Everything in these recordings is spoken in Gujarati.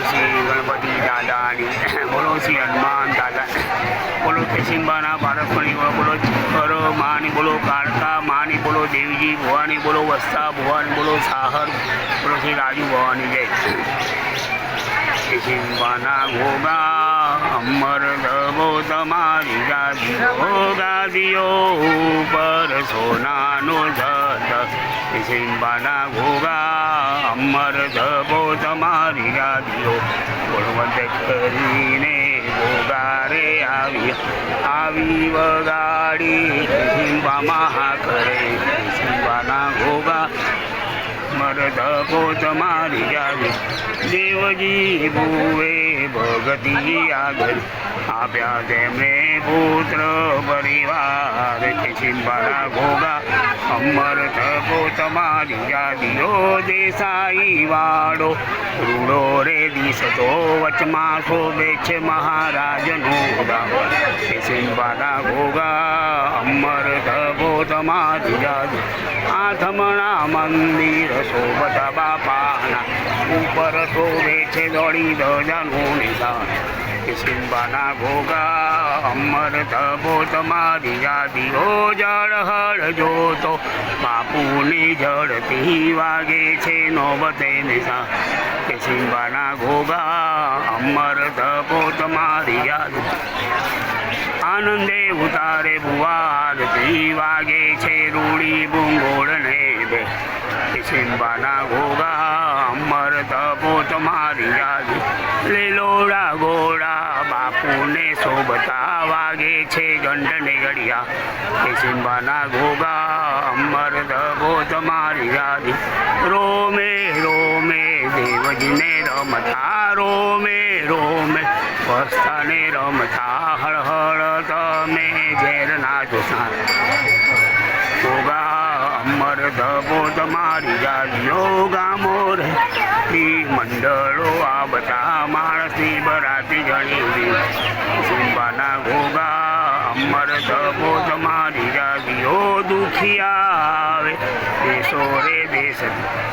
શ્રી ગણપતિ દાદાની બોલો શ્રી હનુમાન દાદા બોલો કેશિંબાના પારસપણી બોલો ચિખર માની બોલો કાળકા માની બોલો દેવજી ભવાની બોલો વસ્તા ભવાની બોલો સાહર બોલો શ્રી રાજુ ભવાની જય કેશિંબાના ગોગા અમર દબો તમારી ગાદીઓ પર સોનાનો જત કેશિંબાના ગોગા અમર દબો તમારી ગાદીઓ બળવંત કરીને ગોગારે આવી વગાડી કેશિંબામાં હા કરે કેશિંબાના ગોગા મરદબો તમારી ગાદી દેવજી ભુવે ભગતી આગળ આપ્યા તેમને પુત્ર પરિવાર કેશિંબાના ગોગા અમર તપો તમારી ગાદીઓ દેસાઈ વાળો રૂડો રે દિશતો વચમાં શોભે છે મહારાજનો કેશિંબાના ગોગા અમર તપો તમારી ગાદી આથમણા મંદિર શોભતા બાપાના ઉપર શોભે છે દોડી ધજાનું નિશાન કેશિંબાના ગોગા અમર તપો તમારી ગાદીઓ જળ હળ જોતો બાપુની જળતી વાગે છે નોબતે નિશાન કેશિંબાના ગોગા અમર તપો તમારી ગાદી આનંદે ઉતારે ભુવારતી વાગે છે રૂડી બુંગોળને બે કેશિંબાના ગોગા અમર તપો તમારી ગાદી લીલોડા ગોળા બાપુને શોભતા વાગે છે ગંડને ગળિયા કેશિંબાના ગોગા અમર તપો તમારી ગાદી રોમે રોમે દેવજીને રમતા રોમે રોમે વસ્તાને રમતા હળહળ તમે ઝેરના જોસાન ગોગા અમર તપો તમારી ગાદીઓ ગામો રે મંડળો આ બધા માણસની બરાતી ગણી કેશિંબાના ગોગા અમર તપો તમારી ગાદીઓ દુખિયા આવે દેશો રે દેશ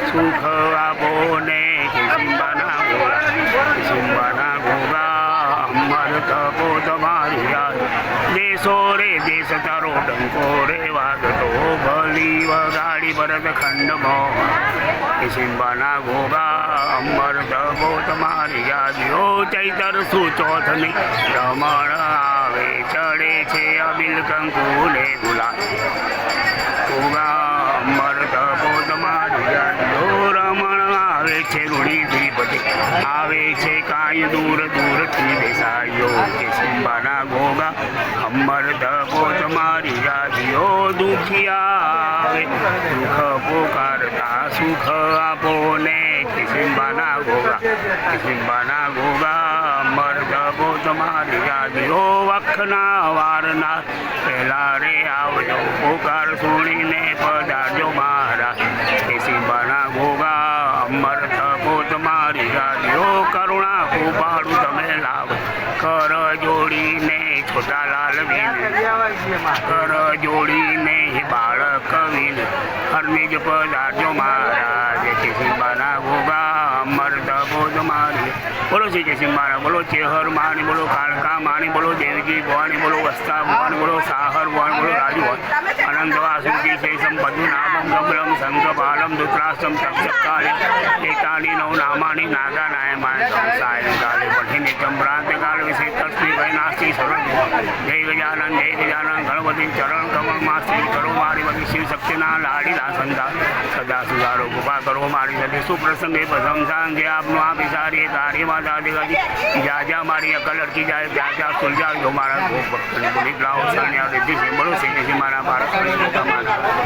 સુખ આપો ને કેશિંબાના કેશિંબાના ગોગા અમર તપો તમારી ગાદી દેશો રે દેશ તારો ડંકો રે વાગતો ભલી વગાડી ભરત ખંડમાં કેશિંબાના ગોગા અમર તપો તમારી ગાદીઓ ચૈતર સુચોથની રમણ આવે ચડે છે અબિલ કંકુને ગુલાલ ગોગા અમર તપો તમારી ગાદીઓ રમણ આવે છે રૂડી દ્વિપતિ આવે છે કાંઈ દૂર દૂરથી દેસાઈઓ કેશિંબાના ગોગા અમર તપો તમારી ગાદીઓ દુખિયા આવે દુઃખ પોકારતા સુખ આપો ને કેશિંબાના ગોગા કેશિંબાના ગોગા અમર તપો તમારી ગાદીઓ વખના વારના પહેલા રે આવજો પોકાર સુણીને પધારજો મારા કેશિંબાના ગોગા અમર તપો તમારી ગાદીઓ કરુણા કૃપાળુ તમે લાવ કર જોડીને છોટાલાલ વિન કર જોડીને બાળક વિન હરનિજ પધારજો મહારાજ કેશિંબાના ગોગા અમર તપો તમારી બોલો શ્રી કેશિંબાના બોલો ચેહર માની બોલો કાળકા માની બોલો દેવજી ભવાની બોલો વસ્તા ભવાની બોલો સાહર ભવાની બોલો રાજુ અનંત વાસુકી શેષમ પદ્મનાભમ ગબ્રમ શંખપાલમ ધૃતરાષ્ટ્રમ તક્ષકાલે એકાની નવ નામાની નાગા નાયમાય સાયંકાલે પઠી નિત્યમ પ્રાંતકાલ વિશે તસ્મી વૈનાસ્તી સરળ જય ગજાનન ગણપતિ ચરણ કમળમાં શ્રી કરો મારી બધી શિવ શક્તિના લાડીલા સંતા સદા સુધારો કૃપા કરો મારી સાથે સુપ્રસંગે પ્રથમ સાંજે આપનું આ બિસારી કાર્યમાં દાદી જ્યાં મારી અકલ અટકી જાય ત્યાં સુલજાવજો મારા ભક્તને બોલી લાવો શરણ્યા રીતિ છે બોલો શ્રી મારા ભારત